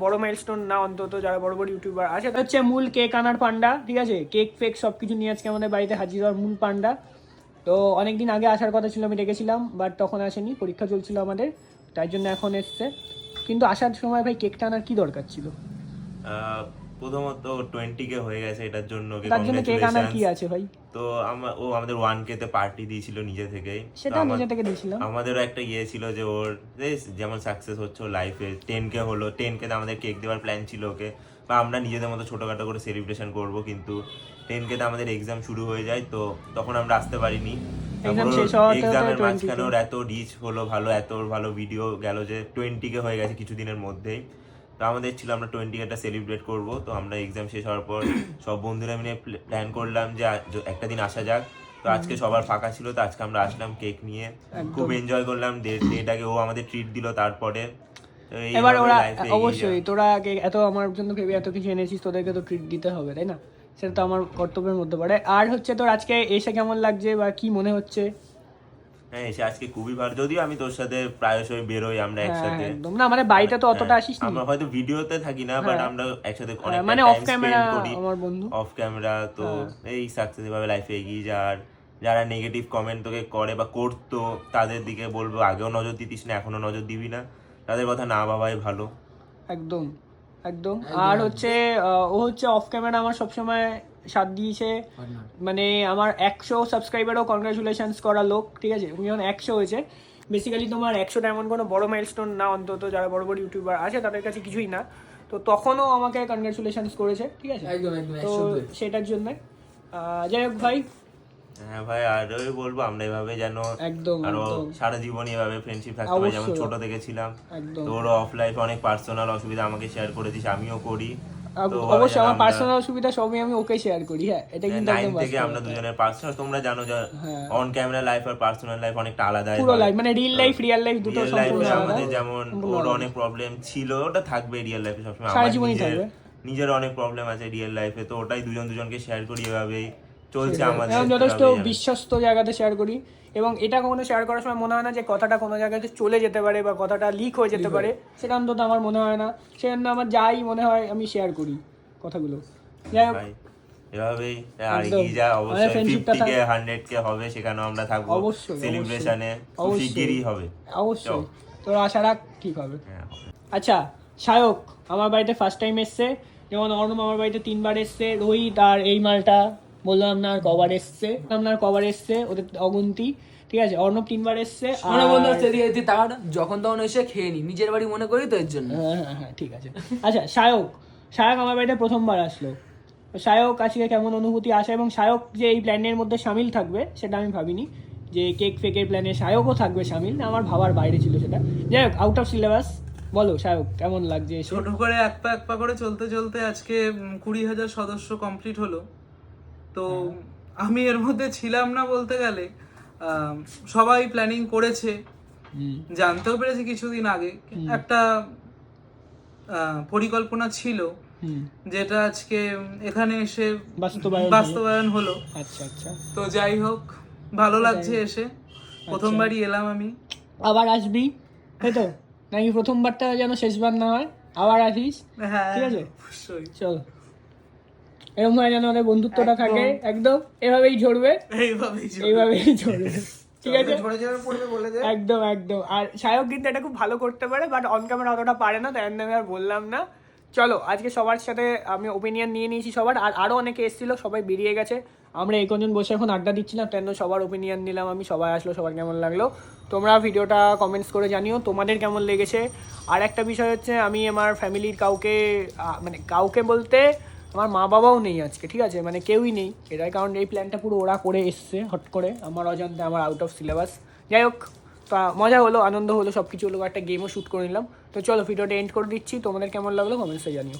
বড় মাইলস্টোন না অন্তত যারা বড় বড় ইউটিউবার আছে, হচ্ছে মূল কেক আনার পান্ডা, ঠিক আছে, কেক ফেক সব কিছু নিয়ে আজকে আমাদের বাড়িতে হাজির হওয়ার মূল পান্ডা। তো অনেকদিন আগে আসার কথা ছিল, আমি ডেকেছিলাম বাট তখন আসেনি, পরীক্ষা চলছিল আমাদের, তাই জন্য এখন এসছে। কিন্তু আসার সময় ভাই কেকটা আনার কি দরকার ছিল? প্রথমত 20K হয়ে গেছে, এটার জন্য তার জন্য কেক আনার কি আছে ভাই? তো ও আমাদের 1K তে পার্টি দিয়েছিল নিজে থেকেই, সেটা নিজে থেকে দিয়েছিলাম। আমাদেরও একটা ছিল যে ওর যেমন সাকসেস হচ্ছে লাইফে, 10K হলো, 10K তে আমাদের কেক দেওয়ার প্ল্যান ছিল ওকে, বা আমরা নিজেদের মতো ছোটখাটো করে সেলিব্রেশন করব, কিন্তু 10K তে আমাদের এক্সাম শুরু হয়ে যায়, তো তখন আমরা আসতে পারিনি। এক্সামের মাঝখানে ওর এত রিচ হলো ভালো, এত ভালো ভিডিও গেল যে 20K হয়ে গেছে কিছুদিনের মধ্যেই। তো আমাদের ছিল আমরা 20Kটা সেলিব্রেট করব, তো আমরা এক্সাম শেষ হওয়ার পর সব বন্ধুরা মিলে প্ল্যান করলাম যে একটা দিন আসা যাক। তো আজকে সবার ফাঁকা ছিল, তো আজকে আমরা আসলাম কেক নিয়ে, খুব এনজয় করলাম ডেটাকে, ও আমাদের ট্রিট দিল। তারপরে এবার ওরা অবশ্যই, তোরা এত আমার জন্য ভেবে এত কিছু এনেছিস, তোদেরকে তো ট্রিট দিতে হবে, তাই না? সেটা তো আমার কর্তব্যের মধ্যে পড়ে। আর হচ্ছে তোর আজকে এসে কেমন লাগছে বা কি মনে হচ্ছে? হ্যাঁ, এসে আজকে খুবই ভালো, যদিও আমি তোর সাথে প্রায়শই বেরোই আমরা একসাথে, একদম না মানে বাড়িতে তো অতটা আসিস না, আমরা হয়তো ভিডিওতে থাকি না, বাট আমরা একসাথে অনেক মানে টাইম অফ ক্যামেরা করি, আমার বন্ধু, অফ ক্যামেরা। তো এই সাকসেস ভাবে লাইফে এগিয়ে যাওয়ার, যারা নেগেটিভ কমেন্ট তোকে করে বা করতো তাদের দিকে বলবো আগেও নজর দিতিস না, এখনো নজর দিবি না, তাদের কথা না ভাবাই ভালো। একদম একদম। আর হচ্ছে ও হচ্ছে অফ ক্যামেরা আমার সবসময় সাথ দিয়েছে, মানে আমার 100 সাবস্ক্রাইবারও কনগ্রাচুলেশনস করা লোক, ঠিক আছে, উনি যখন 100 হয়েছে, বেসিক্যালি তোমার 100টা এমন কোনো বড় মাইলস্টোন না অন্তত যারা বড় বড় ইউটিউবার আছে তাদের কাছে কিছুই না, তো তখনও আমাকে কনগ্রাচুলেশনস করেছে, ঠিক আছে, তো সেটার জন্য যাই হোক ভাই। হ্যাঁ ভাই, আর ওই বলবো আমরা এভাবে যেন একদম আরো সারা জীবন এভাবে ফ্রেন্ডশিপ থাকতে পারে, যেমন ছোট থেকে ছিলাম। তোর অফ লাইফে অনেক পার্সোনাল অসুবিধা আমাকে শেয়ার করেছিস, আমিও করি, অবশ্যই আমার পার্সোনাল অসুবিধা সবই আমি ওকে শেয়ার করি। হ্যাঁ, এটা কিন্তু একদম বাস্তব। থেকে আমরা দুজনের পার্সোনাল, তোমরা জানো যে অন ক্যামেরা লাইফ আর পার্সোনাল লাইফ অনেকটা আলাদা, পুরো লাইফ মানে রিয়েল লাইফ রিয়েল লাইফ দুটো সম্পূর্ণ আলাদা। আমাদের যেমন ওর অনেক প্রবলেম ছিল, ওটা থাকবে রিয়েল লাইফে সবসময়, সারা জীবনই থাকবে, নিজের অনেক প্রবলেম আছে রিয়েল লাইফে, তো ওটাই দুজনকে শেয়ার করি, এভাবেই চলছে আমাদের, যথেষ্ট বিশ্বস্ত জায়গাতে শেয়ার করি। এবং এটা কখনো শেয়ার করার সময় মনে হয় না যে কথাটা কোনো জায়গাতে চলে যেতে পারে বা কথাটা লিক হয়ে যেতে পারে, সেটা অন্তত আমার মনে হয় না, সেজন্য আমার যাই মনে হয় আমি শেয়ার করি কথাগুলো। যাই হোক, এভাবেই আর এগিয়ে যা, অবশ্যই 50K 100K হবে, সেখানেও আমরা থাকবো, অবশ্যই সেলিব্রেশনে শিগগিরই হবে, অবশ্যই তোর আশা রাখ, ঠিক হবে। আচ্ছা, সায়ক আমার বাড়িতে ফার্স্ট টাইম এসছে, যেমন অর্ণব আমার বাড়িতে 3বার এসছে, রোহিত আর এই মালটা বললাম না আর কবার এসছে, ওদের অগুন্তি, ঠিক আছে, অর্ণব 3বার এসছে। যখন তখন এসে খেয়ে নি, নিজের বাড়ি মনে করি তো এর জন্য। হ্যাঁ ঠিক আছে। আচ্ছা, সায়ক আমার বাড়িতে প্রথমবার আসলো। সায়ক আজকে কেমন অনুভূতি আসে, এবং সায়ক যে এই প্ল্যানের মধ্যে সামিল থাকবে সেটা আমি ভাবিনি, যে কেক ফেকের প্ল্যানে সায়কও থাকবে সামিল, আমার ভাবার বাইরে ছিল সেটা। যাই হোক, আউট অফ সিলেবাস বলো সায়ক কেমন লাগছে? ছোট করে এক পা করে চলতে চলতে আজকে 20,000 সদস্য কমপ্লিট হলো। তো আমি এর মধ্যে ছিলাম না বলতে গেলে, সবাই প্ল্যানিং করেছে, জানতেও পেরেছি কিছুদিন আগে, একটা পরিকল্পনা ছিল যেটা আজকে এখানে এসে বাস্তবায়ন হলো। আচ্ছা আচ্ছা, তো যাই হোক, ভালো লাগছে এসে, প্রথমবারই এলাম আমি। আবার আসবি তাই তো, নাকি প্রথমবারটা যেন শেষবার না হয়, আবার আসিস? হ্যাঁ ঠিক আছে, অবশ্যই, চল এরকম হয় যেন আমাদের বন্ধুত্বটা থাকে, একদম এভাবেই ঝরবে, এইভাবেই ঝরবে, ঠিক আছে, একদম একদম। আর সায়ক কিন্তু এটা খুব ভালো করতে পারে, বাট অন ক্যামেরা অতটা পারে না, তাই আমি আর বললাম না। চলো, আজকে সবার সাথে আমি ওপিনিয়ন নিয়ে নিয়েছি সবার, আর আরও অনেকে এসেছিলো, সবাই বেরিয়ে গেছে, আমরা এই কজন বসে এখন আড্ডা দিচ্ছিলাম, তাই সবার ওপিনিয়ন নিলাম আমি, সবাই আসলো, সবার কেমন লাগলো তোমরা ভিডিওটা কমেন্টস করে জানিও তোমাদের কেমন লেগেছে। আর একটা বিষয় হচ্ছে, আমি আমার ফ্যামিলির কাউকে বলতে আমার মা বাবাও নেই আজকে, ঠিক আছে, মানে কেউই নেই, এটাই কারণ এই প্ল্যানটা পুরো ওরা করে এসছে হট করে, আমার অজান্তে, আমার আউট অফ সিলেবাস। যাই হোক, তা মজা হলো, আনন্দ হলো, সব কিছু হলো, একটা গেমও শ্যুট করে নিলাম। তো চলো ভিডিওটা এন্ড করে দিচ্ছি, তোমাদের কেমন লাগলো কমেন্টসে জানিও।